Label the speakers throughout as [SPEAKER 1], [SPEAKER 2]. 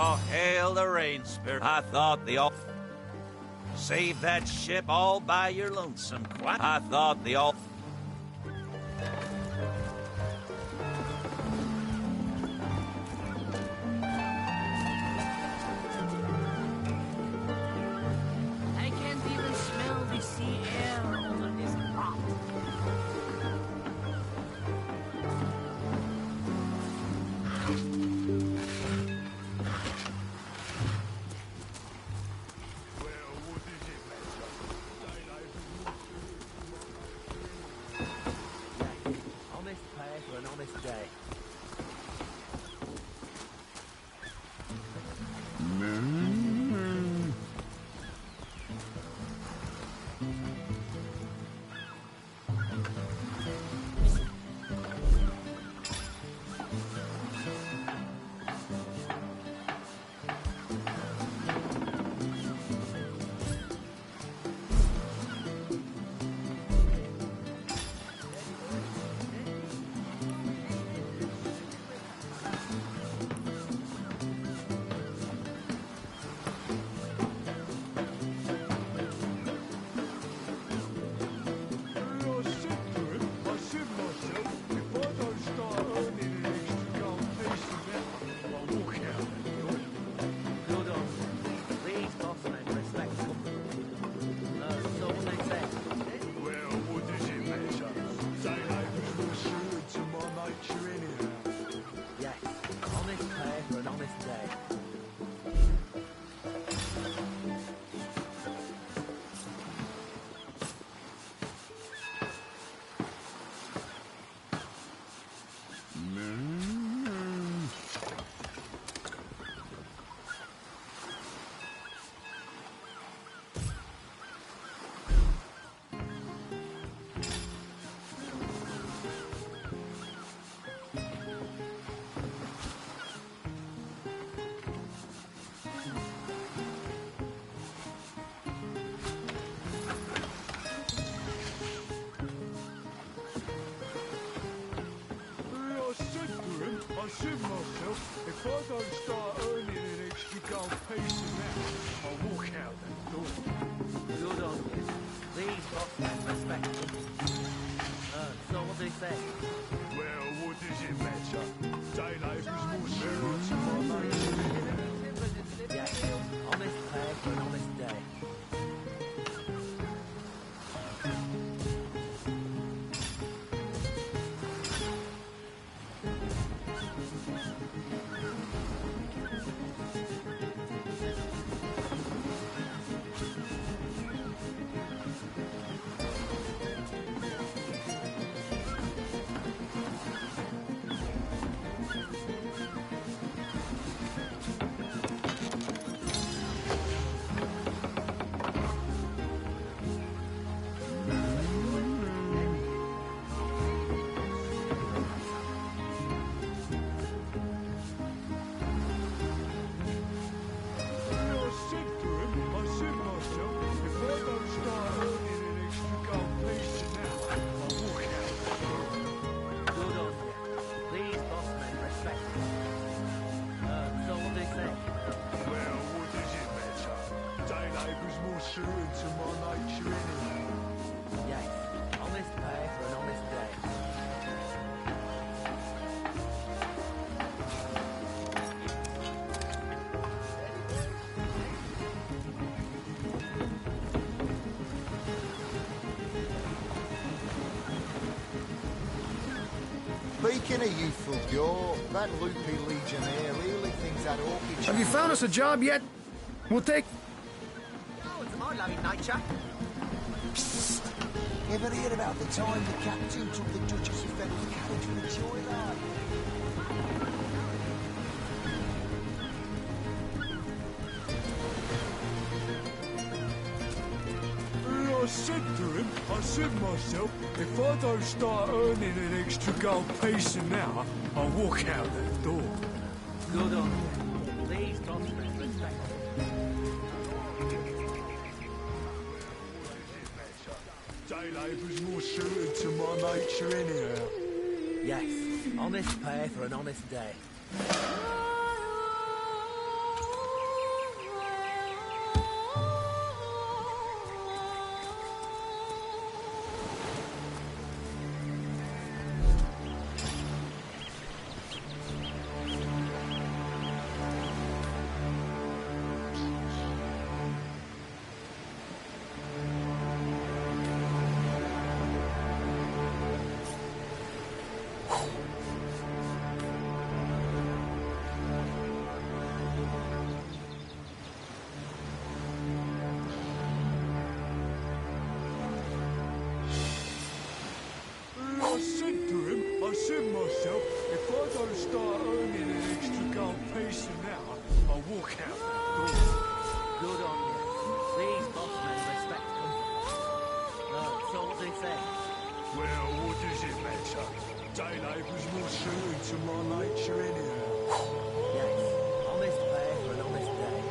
[SPEAKER 1] Oh, hail the rain spirit. I thought the all... Save that ship all by your lonesome. I thought the all...
[SPEAKER 2] I can't even smell the sea air over this rock.
[SPEAKER 3] I said myself, if I don't start earning an extra gold piece in that, I'll walk out that door.
[SPEAKER 2] Good on you. These bossmen respect you. So what they say?
[SPEAKER 3] Well, what does it matter? Day labour's more sure to my mate.
[SPEAKER 2] Yes, honest pay for an honest day.
[SPEAKER 4] Speaking of youthful jaw, that loopy legionnaire really thinks that orchid...
[SPEAKER 5] Have you found us a job yet? We'll take...
[SPEAKER 6] Oh, it's my loving nature.
[SPEAKER 4] Psst! Ever hear about the time the captain took the Duchess of Fennel's carriage for a joyride?
[SPEAKER 3] I said myself, if I don't start earning an extra gold piece an hour, I'll walk out that door.
[SPEAKER 2] Good on you. Please, bossmen, respect
[SPEAKER 3] Day labour's more suited to my nature anyhow.
[SPEAKER 2] Yes, honest pay for an honest day.
[SPEAKER 3] said myself, if I don't start earning an extra gold piece an hour, I'll walk out that door.
[SPEAKER 2] Good on you. These bossmen respect company. No, so what they say.
[SPEAKER 3] Well, what does it matter? Day labor's more suited to my nature anyhow.
[SPEAKER 2] Yes, honest pay for an honest day.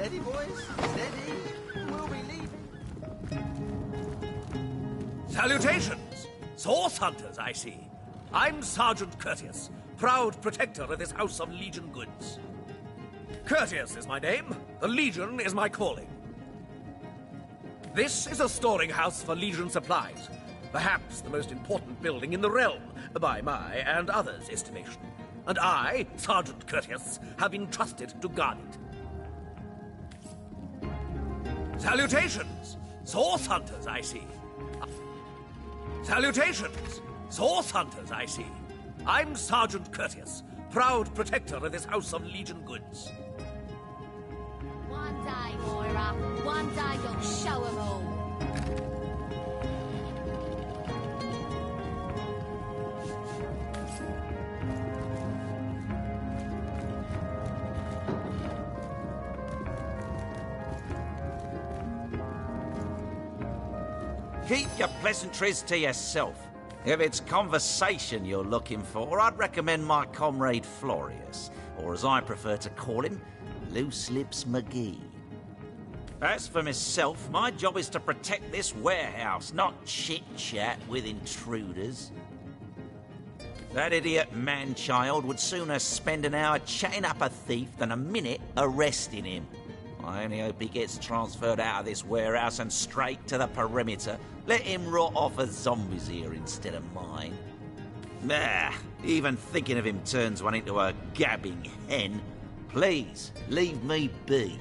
[SPEAKER 6] Steady, boys. Steady. We'll be leaving.
[SPEAKER 2] Salutations! Source hunters, I see. I'm Sergeant Courteous, proud protector of this house of Legion goods. Courteous is my name. The Legion is my calling. This is a storing house for Legion supplies. Perhaps the most important building in the realm, by my and others' estimation. And I, Sergeant Courteous, have been trusted to guard it. Salutations! Source hunters, I see. Salutations! Source hunters, I see. I'm Sergeant Courteous, proud protector of this house of Legion goods.
[SPEAKER 7] One day, Moira. One day you'll show 'em all.
[SPEAKER 1] Keep your pleasantries to yourself. If it's conversation you're looking for, I'd recommend my comrade Florius, or as I prefer to call him, Loose Lips McGee. As for myself, my job is to protect this warehouse, not chit-chat with intruders. That idiot man-child would sooner spend an hour chatting up a thief than a minute arresting him. I only hope he gets transferred out of this warehouse and straight to the perimeter. Let him rot off as zombies here instead of mine. Even thinking of him turns one into a gabbing hen. Please, leave me be.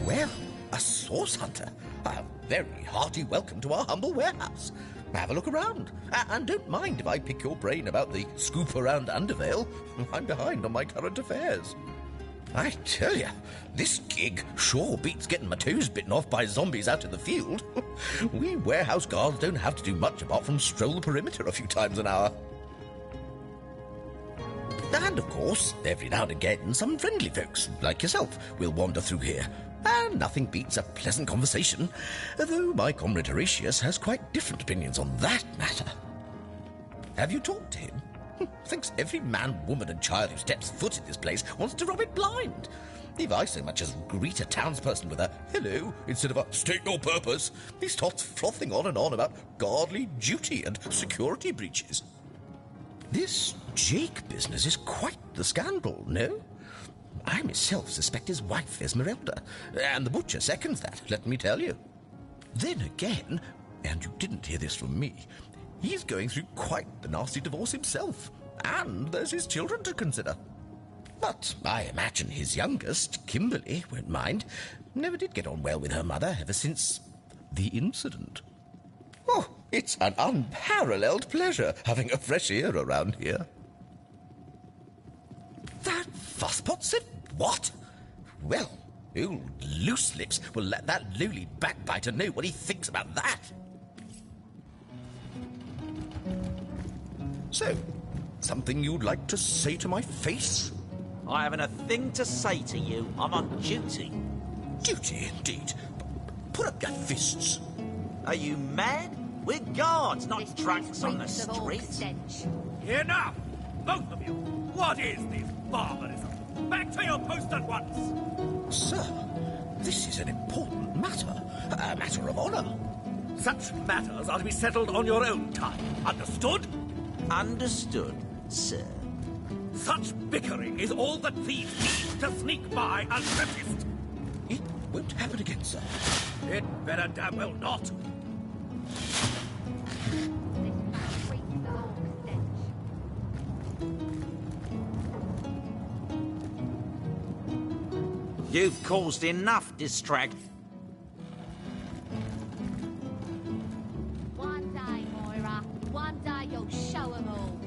[SPEAKER 8] Well, a source hunter. A very hearty welcome to our humble warehouse. Have a look around. And don't mind if I pick your brain about the scoop around Undervale. I'm behind on my current affairs. I tell you, this gig sure beats getting my toes bitten off by zombies out in the field. We warehouse guards don't have to do much apart from stroll the perimeter a few times an hour. And, of course, every now and again, some friendly folks, like yourself, will wander through here. And nothing beats a pleasant conversation, though my comrade Horatius has quite different opinions on that matter. Have you talked to him? Thinks every man, woman and child who steps foot in this place wants to rob it blind. If I so much as greet a townsperson with a hello instead of a state your purpose, he starts frothing on and on about guardly duty and security breaches. This Jake business is quite the scandal, no? I myself suspect his wife, Esmeralda, and the butcher seconds that, let me tell you. Then again, and you didn't hear this from me, he's going through quite the nasty divorce himself, and there's his children to consider. But I imagine his youngest, Kimberly, won't mind. Never did get on well with her mother ever since the incident. Oh, it's an unparalleled pleasure having a fresh ear around here. That fusspot said what? Well, old Loose Lips will let that lowly backbiter know what he thinks about that. So, something you'd like to say to my face?
[SPEAKER 1] I haven't a thing to say to you. I'm on duty.
[SPEAKER 8] Duty, indeed. Put up your fists.
[SPEAKER 1] Are you mad? We're guards, not
[SPEAKER 7] This
[SPEAKER 1] drunks
[SPEAKER 7] place
[SPEAKER 1] on the
[SPEAKER 7] reeks of orc
[SPEAKER 1] streets.
[SPEAKER 7] stench.
[SPEAKER 2] Enough! Both of you! What is this barbarism? Back to your post at once!
[SPEAKER 8] Sir, this is an important matter. A matter of honor.
[SPEAKER 2] Such matters are to be settled on your own time. Understood?
[SPEAKER 1] Understood, sir.
[SPEAKER 2] Such bickering is all that thieves need to sneak by unnoticed.
[SPEAKER 8] It won't happen again, sir.
[SPEAKER 2] It better damn well not.
[SPEAKER 7] This place reeks of orc stench.
[SPEAKER 1] You've caused enough distract.
[SPEAKER 7] One day, Moira. One day you'll show 'em all.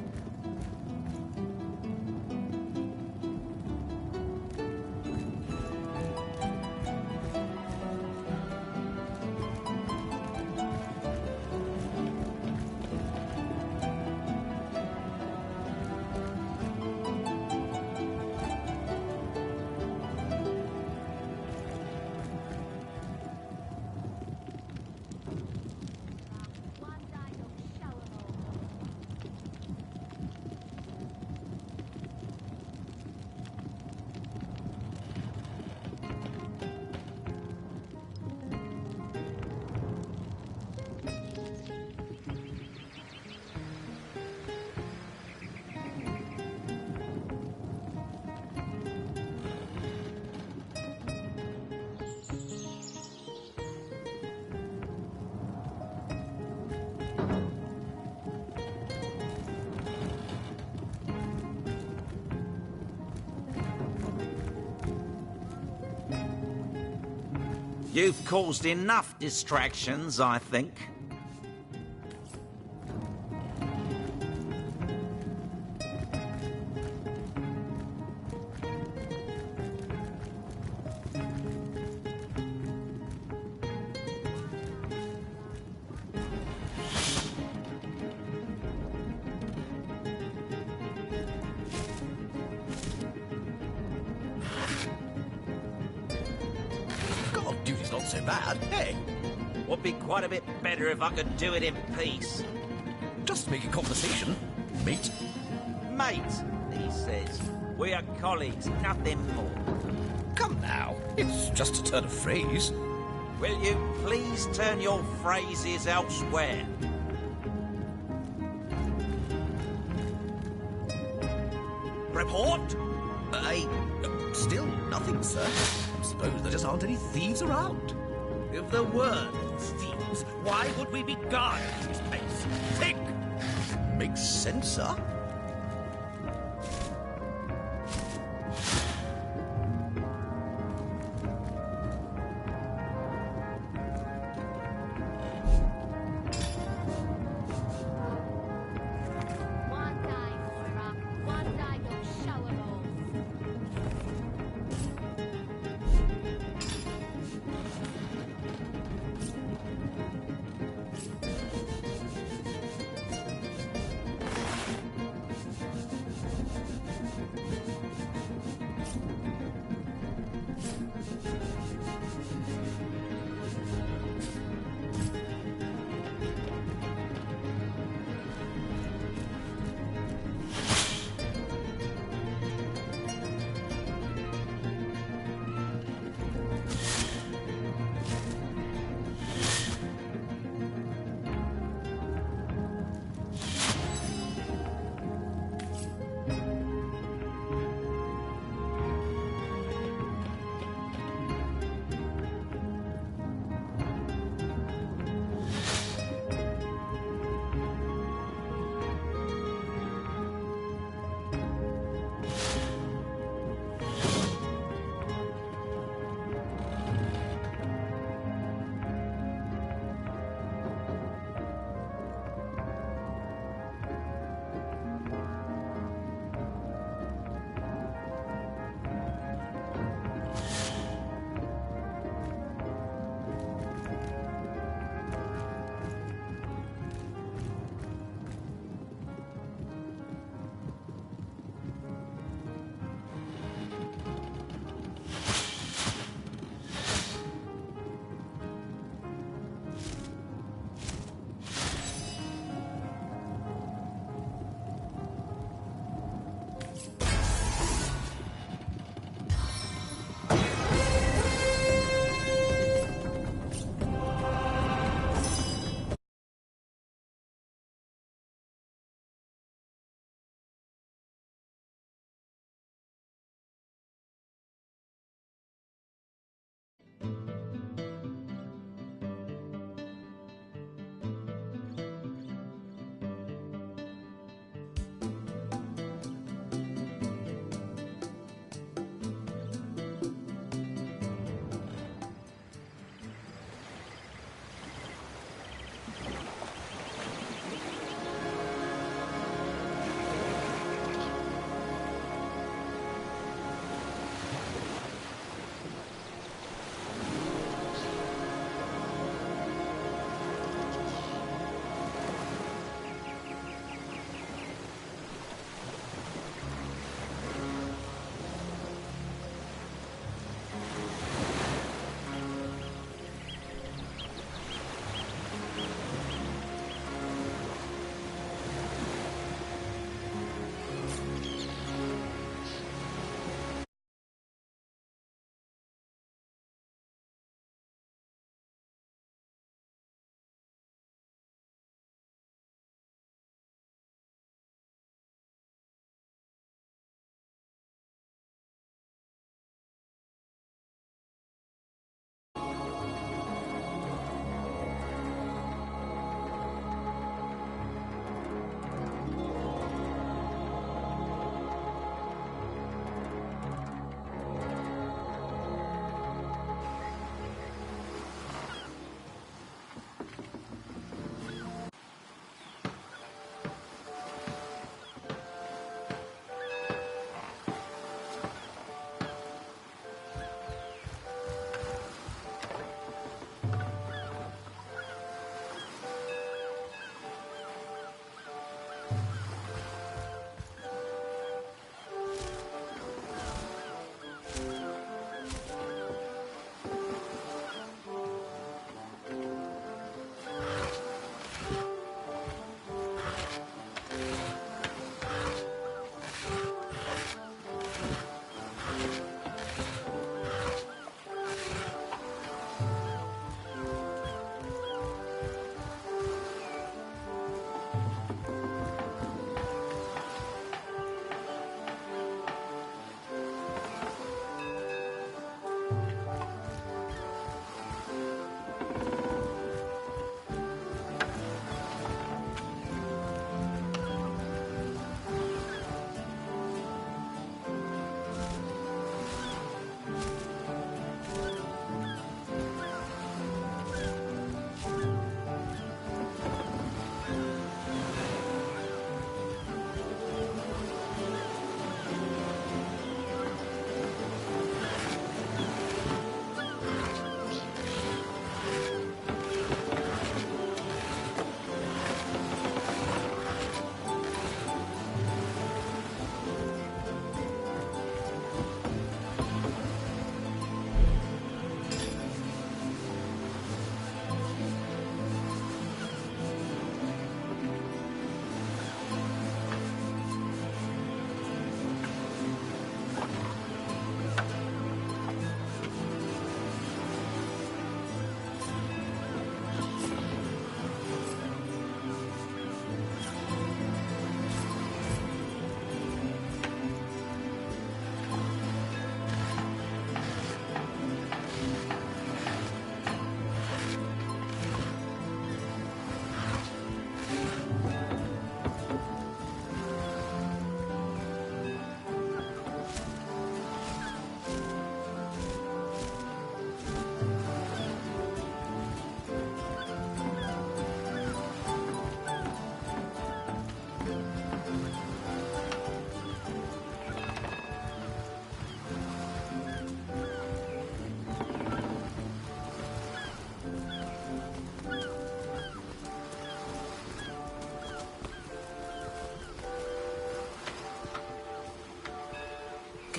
[SPEAKER 1] You've caused enough distractions, I think.
[SPEAKER 8] God, duty's not so bad. Hey,
[SPEAKER 1] Would be quite a bit better if I could do it in peace.
[SPEAKER 8] just making conversation, mate.
[SPEAKER 1] Mate, he says. We are colleagues, nothing more.
[SPEAKER 8] Come now, it's just a turn of phrase.
[SPEAKER 1] Will you please turn your phrases elsewhere?
[SPEAKER 2] Report?
[SPEAKER 8] Still nothing, sir. Suppose there just aren't any thieves around.
[SPEAKER 2] If there were no thieves, why would we be guarding this place? Think!
[SPEAKER 8] Makes sense, sir.
[SPEAKER 7] One day, Moira. One day you'll show 'em all.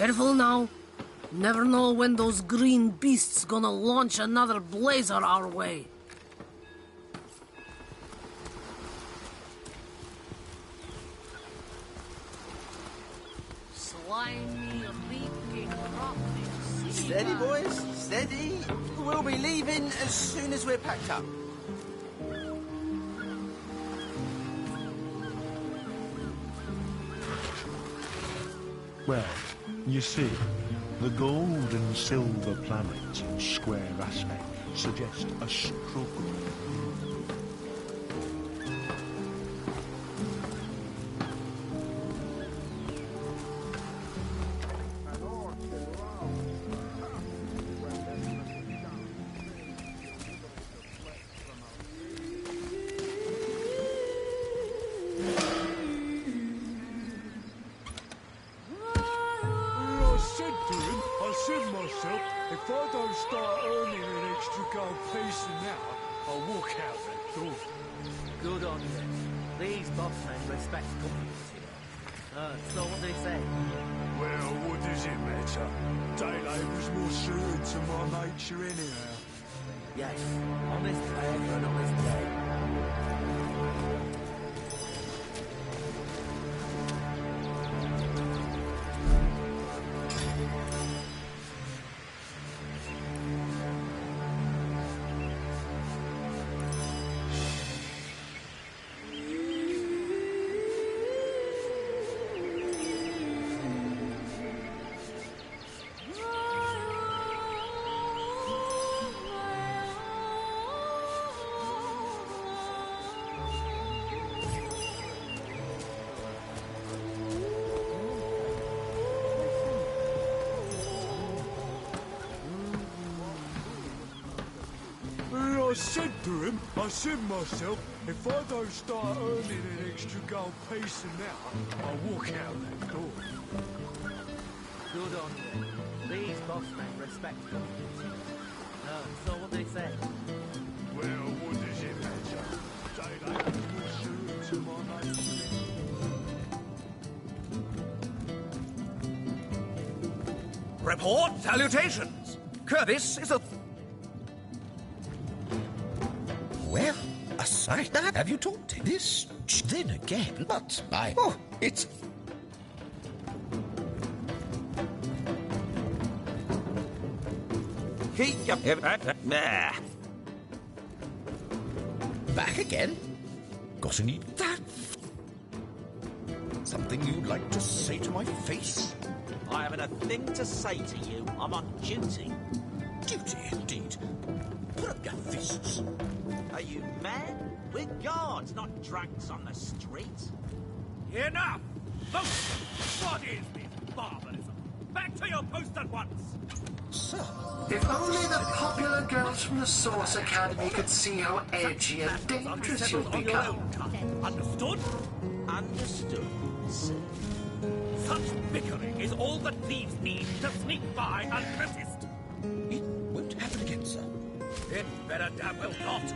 [SPEAKER 9] Careful now. Never know when those green beasts gonna launch another blazer our way. Slimy, leaking, rotting sea
[SPEAKER 6] Steady,
[SPEAKER 9] man.
[SPEAKER 6] boys, steady. We'll be leaving as soon as we're packed up.
[SPEAKER 3] Well, you see, the gold and silver planets in square aspect suggest a struggle. I said myself, if I don't start earning an extra gold piece an hour, I'll walk out that door.
[SPEAKER 10] Good on you. These boss men respect companies here. So what do they say?
[SPEAKER 3] Well, what does it matter? Day labor's more suited to my nature anyhow.
[SPEAKER 10] Yes, honest day for an honest day.
[SPEAKER 3] I said myself, if I don't start earning an extra gold piece an hour, I'll walk out that door.
[SPEAKER 10] Good on you. These boss men respect companies here. So what do they say?
[SPEAKER 3] Well, what does it matter? Day labor's more suited to my nature.
[SPEAKER 2] Report salutations. Curtis is a...
[SPEAKER 8] Well, aside that, have you talked to this? Then again, but oh, it's...
[SPEAKER 1] Keep your...
[SPEAKER 8] Back again? Got any... That... Something you'd like to say to my face?
[SPEAKER 1] I haven't a thing to say to you. I'm on duty.
[SPEAKER 8] Duty, indeed. Put up your fists.
[SPEAKER 1] Are you mad? We're guards, not drunks on the street.
[SPEAKER 2] Enough! What is this barbarism? Back to your post at once!
[SPEAKER 8] Sir.
[SPEAKER 11] If only the popular girls from the Source Academy could see how edgy and dangerous you've become.
[SPEAKER 2] Understood?
[SPEAKER 1] Understood, sir.
[SPEAKER 2] Such bickering is all that thieves need to sneak by unnoticed.
[SPEAKER 8] It won't happen again, sir.
[SPEAKER 2] It better damn well not.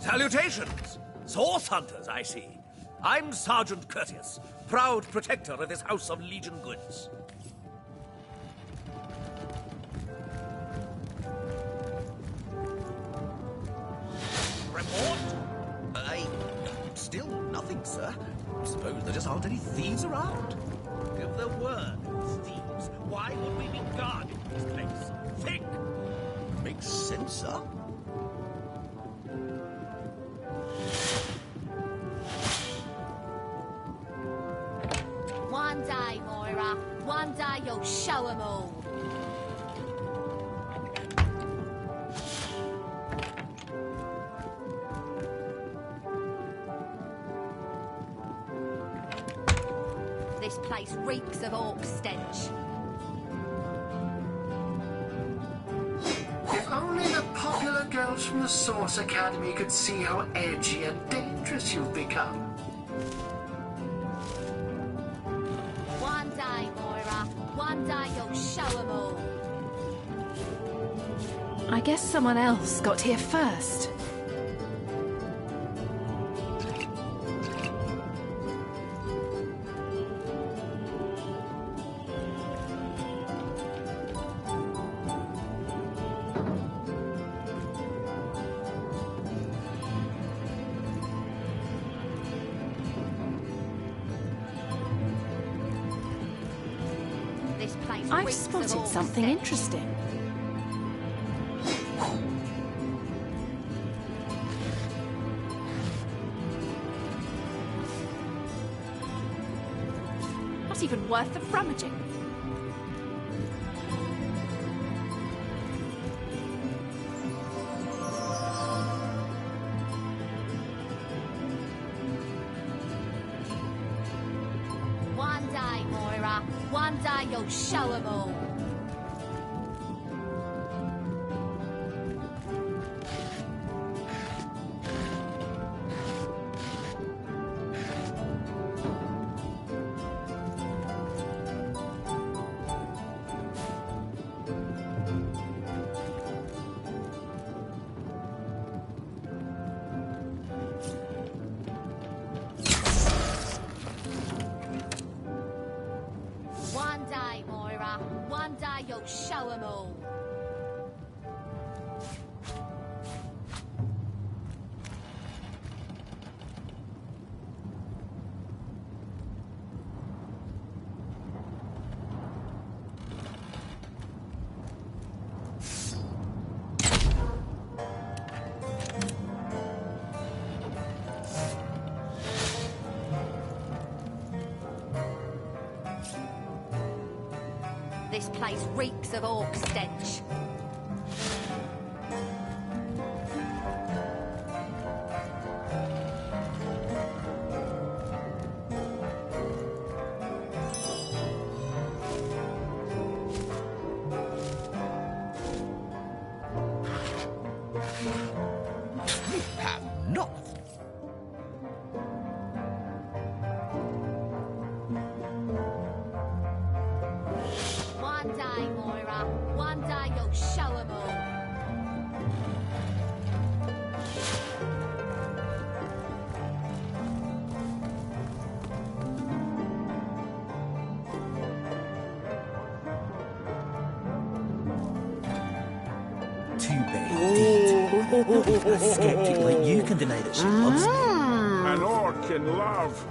[SPEAKER 2] Salutations! Source hunters, I see. I'm Sergeant Curtius, proud protector of this house of Legion goods.
[SPEAKER 8] Report? Still nothing, sir. Suppose there just aren't any thieves around.
[SPEAKER 2] If there were thieves, why would we be guarding this place? Think!
[SPEAKER 8] Makes sense, sir.
[SPEAKER 7] One day, Moira. One day you'll show 'em all. This place reeks of orc stench.
[SPEAKER 11] If only the popular girls from the Source Academy could see how edgy and dangerous you've become.
[SPEAKER 7] One day, Moira. One day you'll show 'em all.
[SPEAKER 12] I guess someone else got here first.
[SPEAKER 7] This place
[SPEAKER 12] I've
[SPEAKER 7] reeks of
[SPEAKER 12] spotted
[SPEAKER 7] orc
[SPEAKER 12] something
[SPEAKER 7] stench.
[SPEAKER 12] interesting. Not even worth the rummaging.
[SPEAKER 7] One day, Moira. One day you'll show 'em all. One day, Moira. One day you'll show 'em all. This place reeks of orc stench.
[SPEAKER 8] Have not.
[SPEAKER 7] One day, Moira. One day you'll show 'em all.
[SPEAKER 10] Too bad indeed. A skeptic like you can deny that she loves me.
[SPEAKER 13] An orc in love.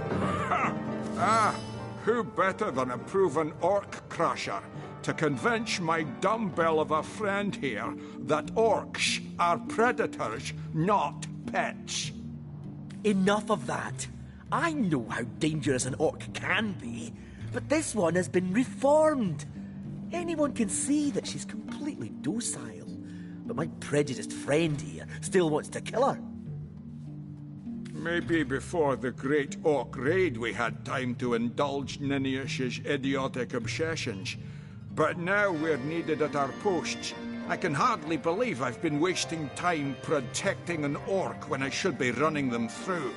[SPEAKER 13] Ha! Ah, who better than a proven orc crusher to convince my dumbbell of a friend here that orcs are predators, not pets?
[SPEAKER 10] Enough of that. I know how dangerous an orc can be, but this one has been reformed. Anyone can see that she's completely docile. But my prejudiced friend here still wants to kill her.
[SPEAKER 13] Maybe before the great orc raid we had time to indulge Ninius's idiotic obsessions. But now we're needed at our posts. I can hardly believe I've been wasting time protecting an orc when I should be running them through.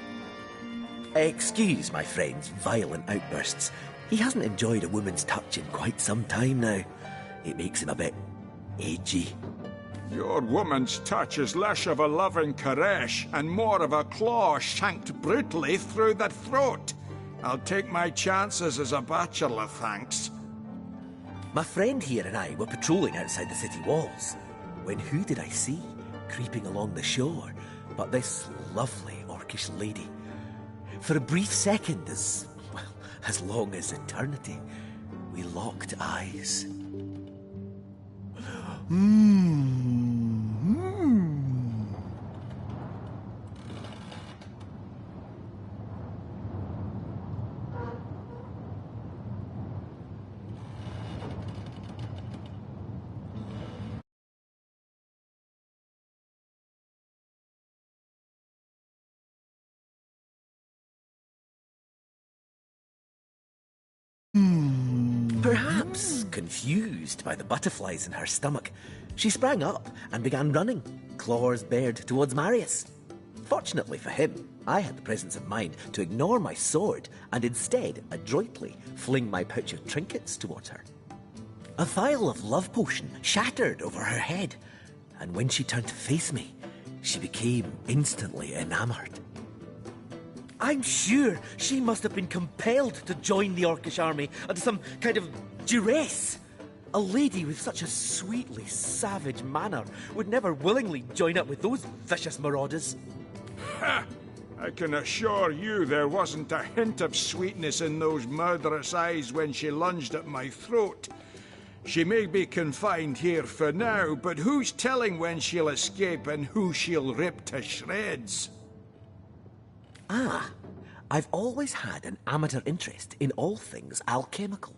[SPEAKER 10] Excuse my friend's violent outbursts. He hasn't enjoyed a woman's touch in quite some time now. It makes him a bit edgy.
[SPEAKER 13] Your woman's touch is less of a loving caress and more of a claw shanked brutally through the throat. I'll take my chances as a bachelor, thanks.
[SPEAKER 10] My friend here and I were patrolling outside the city walls, when who did I see creeping along the shore but this lovely orcish lady? For a brief second, as long as eternity, we locked eyes. Perhaps confused by the butterflies in her stomach, she sprang up and began running, claws bared towards Marius. Fortunately for him, I had the presence of mind to ignore my sword and instead adroitly fling my pouch of trinkets towards her. A vial of love potion shattered over her head, and when she turned to face me, she became instantly enamored. I'm sure she must have been compelled to join the Orcish army under some kind of duress. A lady with such a sweetly savage manner would never willingly join up with those vicious marauders.
[SPEAKER 13] Ha! I can assure you there wasn't a hint of sweetness in those murderous eyes when she lunged at my throat. She may be confined here for now, but who's telling when she'll escape and who she'll rip to shreds?
[SPEAKER 10] I've always had an amateur interest in all things alchemical.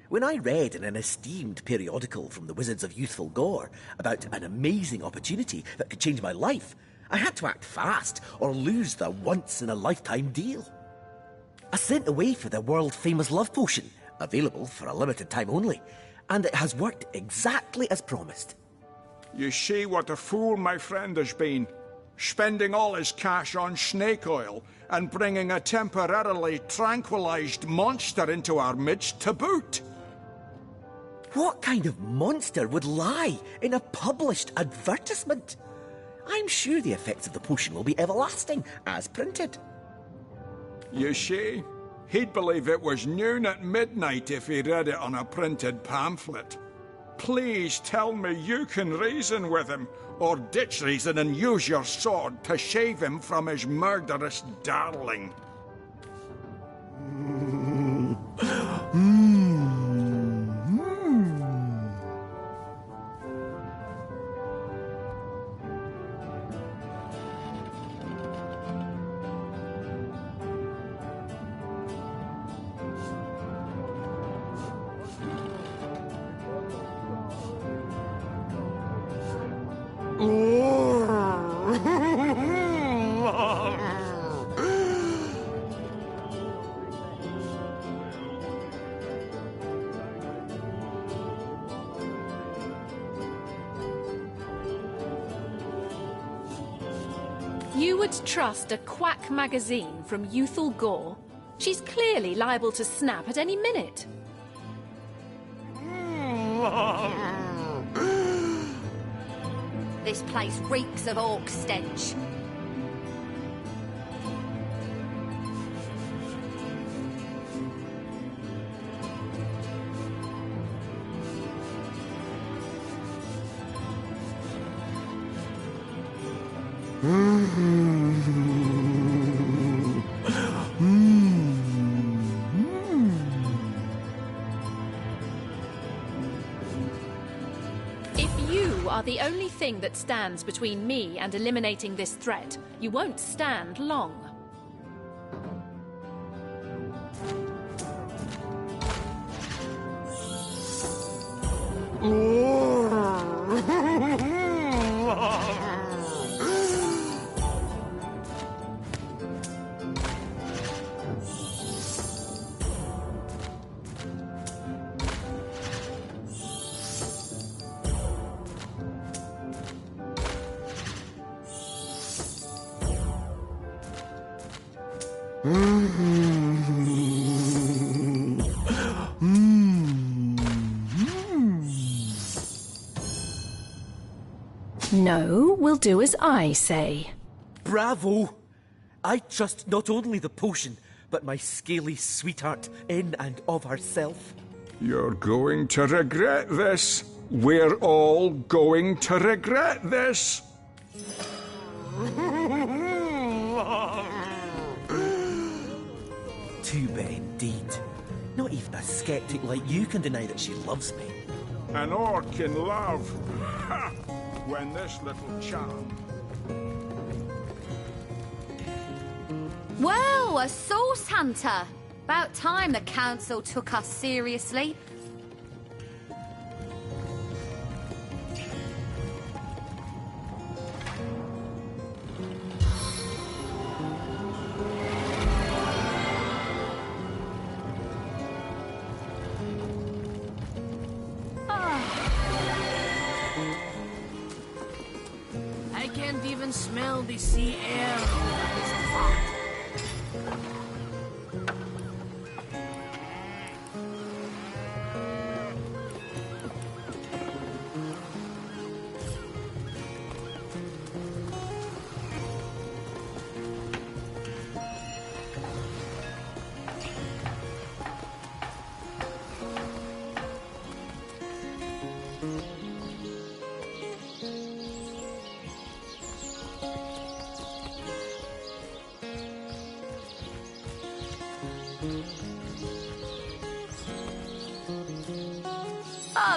[SPEAKER 10] When I read in an esteemed periodical from the Wizards of Youthful Gore about an amazing opportunity that could change my life, I had to act fast or lose the once-in-a-lifetime deal. I sent away for the world-famous love potion, available for a limited time only, and it has worked exactly as promised.
[SPEAKER 13] You see what a fool my friend has been, spending all his cash on snake oil and bringing a temporarily tranquilized monster into our midst to boot.
[SPEAKER 10] What kind of monster would lie in a published advertisement? I'm sure the effects of the potion will be everlasting, as printed.
[SPEAKER 13] You see, he'd believe it was noon at midnight if he read it on a printed pamphlet. Please tell me you can reason with him, or ditch reason and use your sword to shave him from his murderous darling.
[SPEAKER 12] You would trust a quack magazine from Youthful Gore? She's clearly liable to snap at any minute.
[SPEAKER 7] This place reeks of orc stench.
[SPEAKER 12] If you are the only thing that stands between me and eliminating this threat, you won't stand long. No, we'll do as I say.
[SPEAKER 10] Bravo! I trust not only the potion, but my scaly sweetheart in and of herself.
[SPEAKER 13] You're going to regret this. We're all going to regret this.
[SPEAKER 10] Too bad indeed. Not even a skeptic like you can deny that she loves me.
[SPEAKER 13] An orc in love. Ha! When this little child...
[SPEAKER 7] Whoa, a source hunter! About time the council took us seriously.
[SPEAKER 9] I can't even smell the sea air. It's hot.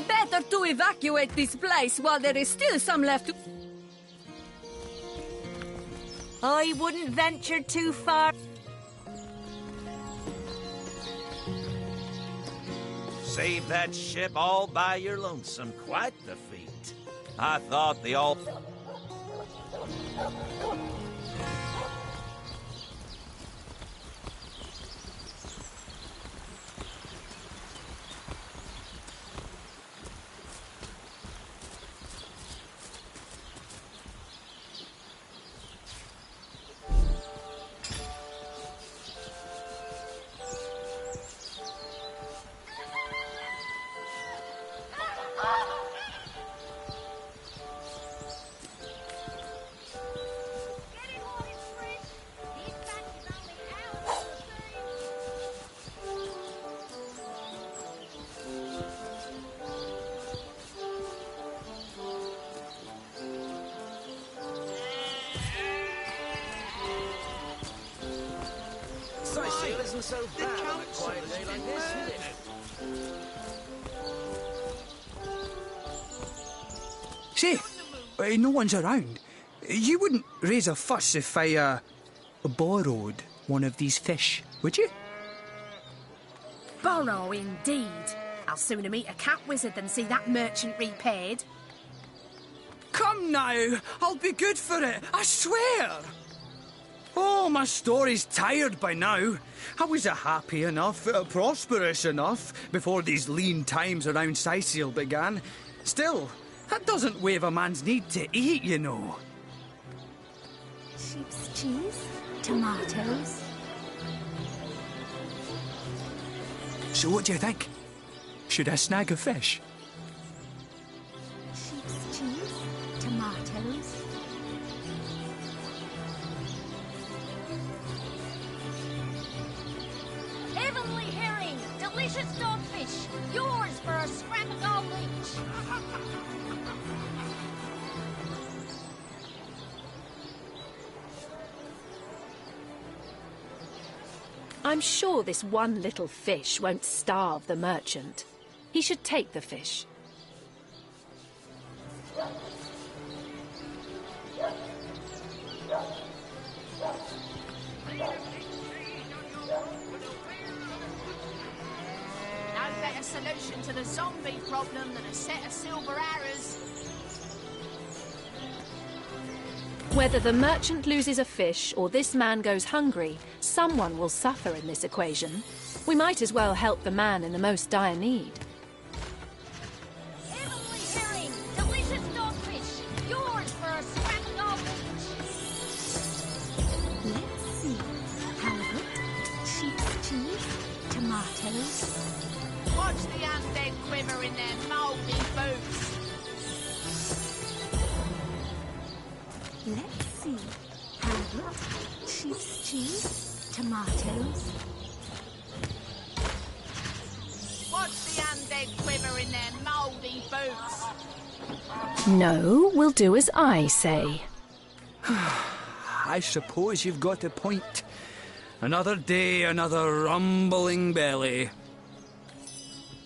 [SPEAKER 14] Better to evacuate this place while there is still some left to...
[SPEAKER 15] I wouldn't venture too far.
[SPEAKER 1] Save that ship all by your lonesome. Quite the feat. I thought the old...
[SPEAKER 2] Isn't so bad on a quiet day like this, is it?
[SPEAKER 5] Say, no one's around. You wouldn't raise a fuss if I, borrowed one of these fish, would you?
[SPEAKER 9] Borrow indeed. I'll sooner meet a cat wizard than see that merchant repaid.
[SPEAKER 5] Come now, I'll be good for it, I swear! Oh, my story's tired by now. I was happy enough, prosperous enough, before these lean times around Sicil began. Still, that doesn't waive a man's need to eat, you know.
[SPEAKER 7] Sheep's cheese? Tomatoes?
[SPEAKER 5] So what do you think? Should I snag a fish?
[SPEAKER 7] Sheep's cheese? Tomatoes? Heavenly herring! Delicious dogfish! Yours for a scrap of gold each!
[SPEAKER 12] I'm sure this one little fish won't starve the merchant. He should take the fish.
[SPEAKER 9] No better solution to the zombie problem than a set of silver arrows.
[SPEAKER 12] Whether the merchant loses a fish or this man goes hungry, someone will suffer in this equation. We might as well help the man in the most dire need.
[SPEAKER 7] Heavenly herring! Delicious dogfish! Yours for a scrap of gold each! Let's see. Halibut, sheep's cheese, tomatoes.
[SPEAKER 9] Watch the undead quiver in their mouldy boots.
[SPEAKER 15] tomatoes.
[SPEAKER 14] Watch the undead quiver in their mouldy boots.
[SPEAKER 12] No, we'll do as I say.
[SPEAKER 5] I suppose you've got a point. Another day, another rumbling belly.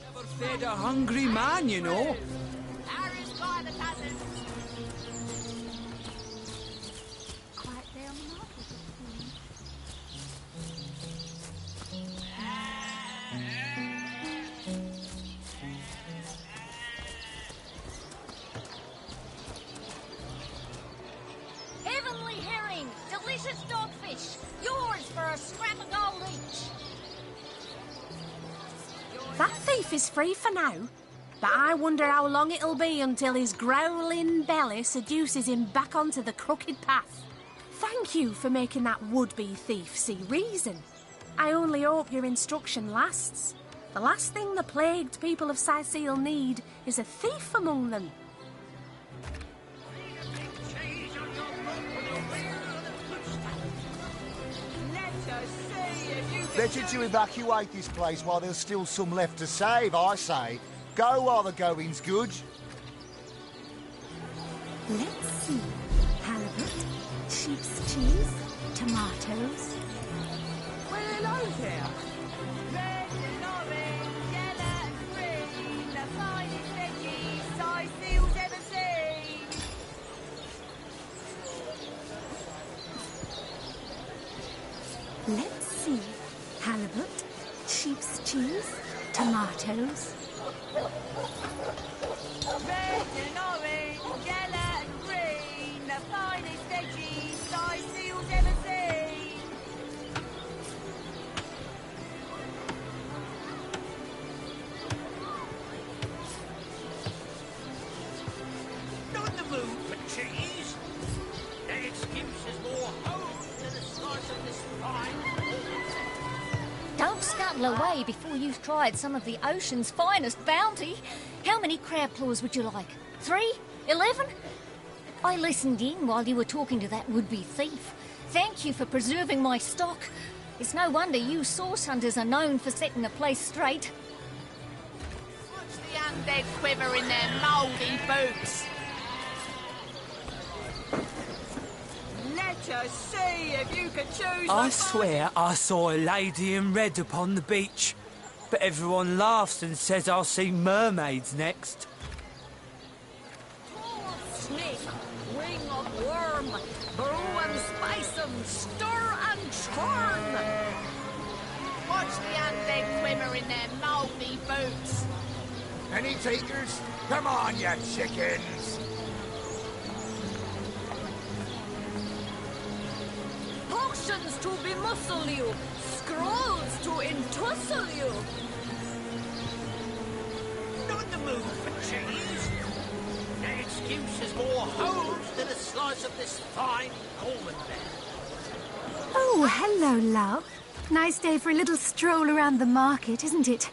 [SPEAKER 5] Never fed a hungry man, you know.
[SPEAKER 14] Harry's got the cousins. Quiet down the market.
[SPEAKER 7] Heavenly herring, delicious dogfish. Yours for a scrap of gold each.
[SPEAKER 15] That thief is free for now, but I wonder how long it'll be until his growling belly seduces him back onto the crooked path. Thank you for making that would-be thief see reason. I only hope your instruction lasts. The last thing the plagued people of Sicil need is a thief among them.
[SPEAKER 4] Better to evacuate this place while there's still some left to save, I say. Go while the going's good.
[SPEAKER 15] Let's see. Halibut, sheep's cheese, tomatoes.
[SPEAKER 14] Well, hello there. Red and orange, yellow and green, the finest veggies Sicil's ever seen.
[SPEAKER 15] Let's see. Halibut, sheep's cheese, tomatoes.
[SPEAKER 14] Red and orange, yellow and green, the finest veggies Sicil's ever seen.
[SPEAKER 2] Not the move for cheese. That excuse is more hose than a slice of this fine.
[SPEAKER 7] Don't scuttle away before you've tried some of the ocean's finest bounty. How many crab claws would you like? 3? 11? I listened in while you were talking to that would-be thief. Thank you for preserving my stock. It's no wonder you source hunters are known for setting the place straight.
[SPEAKER 14] Watch the undead quiver in their mouldy boots. Let us see if you can choose.
[SPEAKER 5] I swear I saw a lady in red upon the beach, but everyone laughs and says I'll see mermaids next.
[SPEAKER 14] Snake, wing of worm, brew and spice 'em, stir and churn. Watch the undead quiver in their mouldy boots.
[SPEAKER 4] Any takers? Come on, you chickens!
[SPEAKER 14] Potions to bemuscle you, scrolls to entussle you.
[SPEAKER 2] Not the move for cheese. That excuse is more hose than a slice of this fine almond there.
[SPEAKER 15] Oh, hello, love. Nice day for a little stroll around the market, isn't it?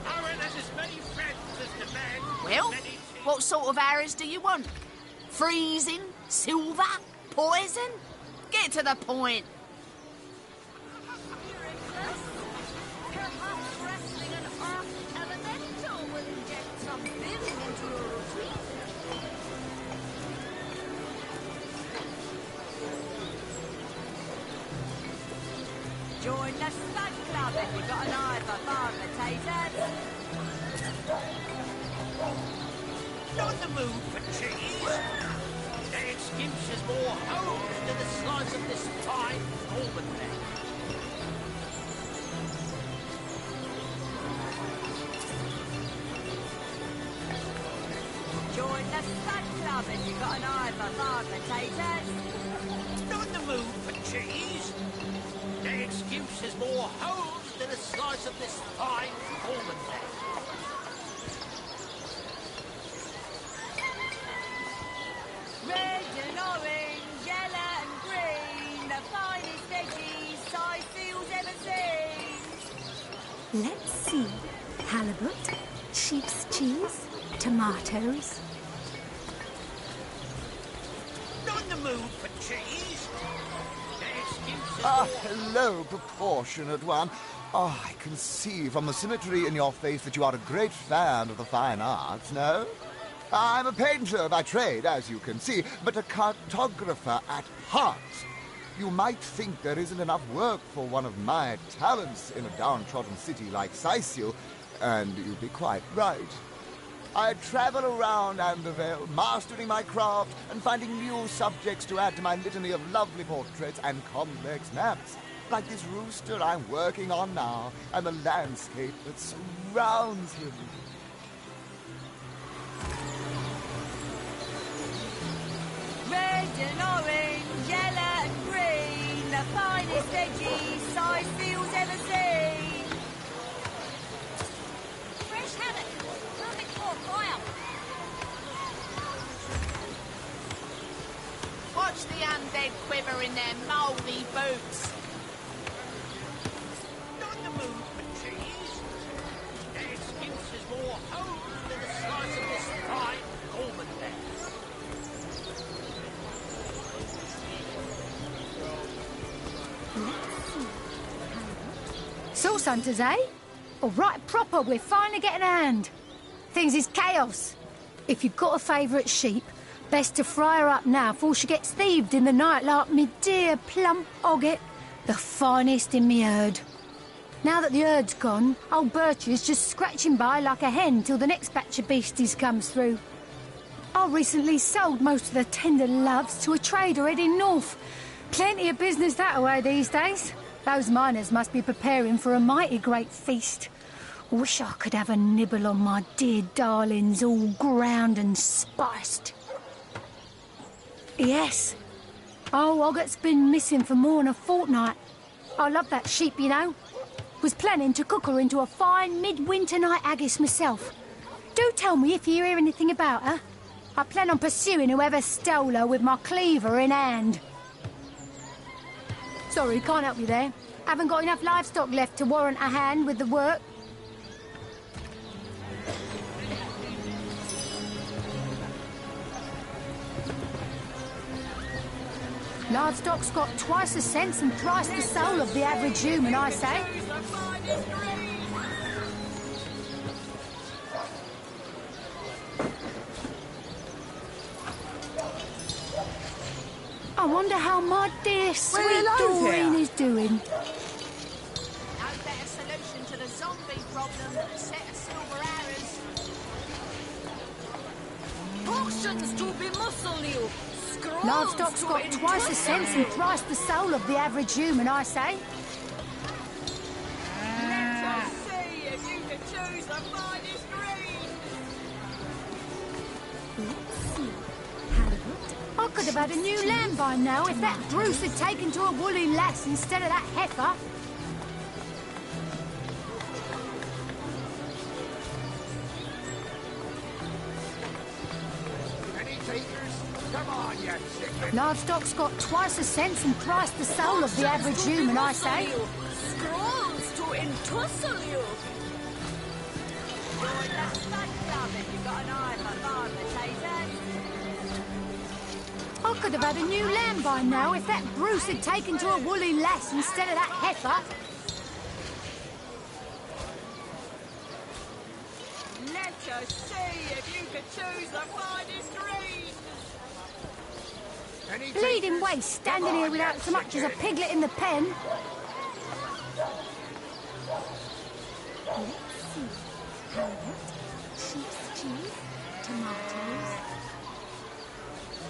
[SPEAKER 2] Aaron has as many friends as the man.
[SPEAKER 6] Well, what sort of arrows do you want? Freezing? Silver? Poison? Get to the point.
[SPEAKER 14] Perhaps wrestling an earth elemental will inject some vim into your routine. Join the Stud Club if you've got an eye for farm potatoes.
[SPEAKER 2] Not the move for cheese. That excuse is more hose than a slice of this fine almond there.
[SPEAKER 14] Join the Stud Club if you've got an eye for farm potatoes.
[SPEAKER 2] Not the move for cheese. That excuse is more hose than a slice of this fine almond there.
[SPEAKER 14] Red and orange, yellow and green, the finest veggies Sicil's ever seen.
[SPEAKER 15] Let's see. Halibut, sheep's cheese, tomatoes.
[SPEAKER 2] Not the move for cheese.
[SPEAKER 4] Hello, proportionate one. Oh, I can see from the symmetry in your face that you are a great fan of the fine arts, no? I'm a painter by trade, as you can see, but a cartographer at heart. You might think there isn't enough work for one of my talents in a downtrodden city like Sicil, and you'd be quite right. I travel around Andervale, mastering my craft and finding new subjects to add to my litany of lovely portraits and complex maps, like this rooster I'm working on now, and the landscape that surrounds him.
[SPEAKER 14] Red and orange, yellow and green, the finest veggies Sizefield's ever seen.
[SPEAKER 7] Fresh haddock. Perfect for a fire.
[SPEAKER 6] Watch the undead quiver in their mouldy boots.
[SPEAKER 2] On the move, cheese. Their skins is more whole than the slice of this fine almond there.
[SPEAKER 16] Sauce hunters, eh? All right, proper, we're finally getting a hand. Things is chaos. If you've got a favourite sheep, best to fry her up now before she gets thieved in the night like me dear plump Ogget, the finest in me herd. Now that the herd's gone, old Bertie's just scratching by like a hen till the next batch of beasties comes through. I recently sold most of the tender loves to a trader heading north. Plenty of business that way these days. Those miners must be preparing for a mighty great feast. Wish I could have a nibble on my dear darlings, all ground and spiced. Yes. Oh, Ogget's been missing for more than a fortnight. I love that sheep, you know. Was planning to cook her into a fine midwinter night haggis myself. Do tell me if you hear anything about her. I plan on pursuing whoever stole her with my cleaver in hand. Sorry, can't help you there. Haven't got enough livestock left to warrant a hand with the work. Livestock's got twice the sense and thrice the soul of the average human, I say. I wonder how my dear sweet Doreen is doing.
[SPEAKER 6] No better solution to the zombie problem than a set of silver arrows.
[SPEAKER 14] Potions to be muscle you. Scrolls
[SPEAKER 16] Livestock's got twice the sense and thrice the soul of the average human, I say.
[SPEAKER 14] Let us see if you can choose the finest green.
[SPEAKER 16] I could have had a new lamb by now if that Bruce had taken to a woolly lass instead of that heifer.
[SPEAKER 2] Any takers? Come on, you chicken.
[SPEAKER 16] Livestock's got twice the sense and thrice the soul of the average human, I say.
[SPEAKER 14] Scrolls to entussle you. Join that fat club if you've got an eye for farm potatoes.
[SPEAKER 16] I could have had a new lamb by now if that Bruce had taken to a woolly lass instead of that heifer.
[SPEAKER 14] Let us see if you can choose the finest green.
[SPEAKER 16] Bleeding waste, standing here without so much as a piglet in the pen.
[SPEAKER 15] Let's see. Halibut, sheep's cheese, tomatoes.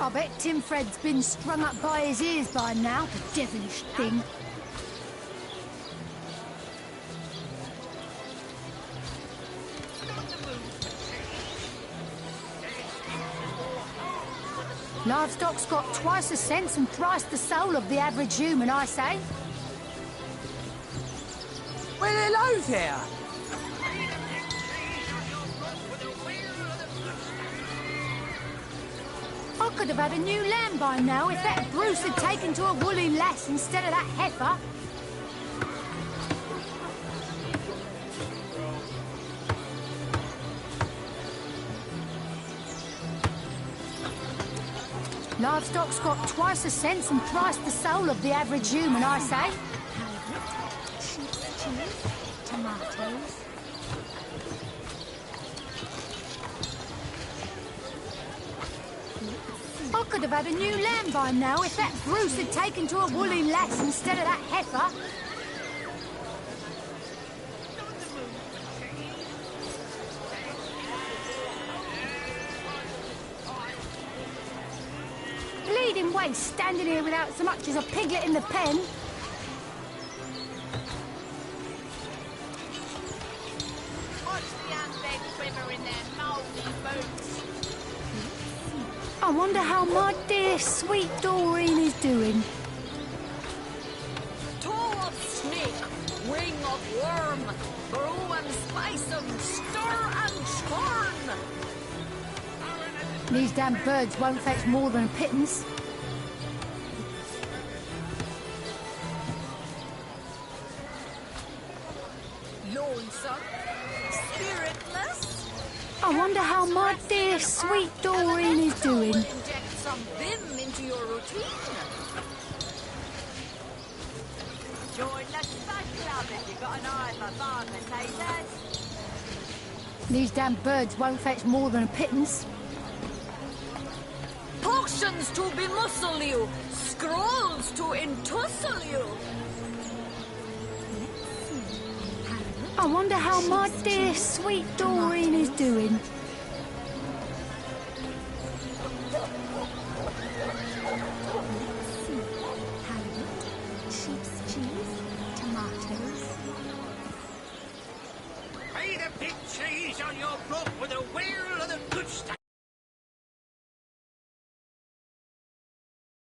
[SPEAKER 16] I bet Tim Fred's been strung up by his ears by now, the devilish thing. Livestock's got twice the sense and thrice the soul of the average human, I say.
[SPEAKER 5] Well, hello there.
[SPEAKER 16] I could have had a new lamb by now if that Bruce had taken to a woolly lass instead of that heifer. Livestock's got twice the sense and thrice the soul of the average human, I say.
[SPEAKER 15] Sheep's cheese, tomatoes.
[SPEAKER 16] I could have had a new lamb by now if that Bruce had taken to a woolly lass instead of that heifer. Bleeding waste standing here without so much as a piglet in the pen.
[SPEAKER 6] Watch the undead quiver in their mouldy boots.
[SPEAKER 16] I wonder how my dear sweet Doreen is doing.
[SPEAKER 14] Toe of snake, wing of worm, brew and spice 'em, stir and churn.
[SPEAKER 16] These damn birds won't fetch more than a pittance.
[SPEAKER 14] Lonesome, spiritless.
[SPEAKER 16] I wonder how my dear sweet Doreen is doing.
[SPEAKER 14] Inject some vim into your routine. Join the Spud Club if you've got an eye for bar potatoes.
[SPEAKER 16] These damn birds won't fetch more than a pittance.
[SPEAKER 14] Potions to bemuscle you, scrolls to entussle you.
[SPEAKER 16] I wonder how my dear sweet Doreen is doing.
[SPEAKER 15] Sheep's cheese, tomatoes.
[SPEAKER 2] Pay the big cheese on your block with a wheel of the good stuff.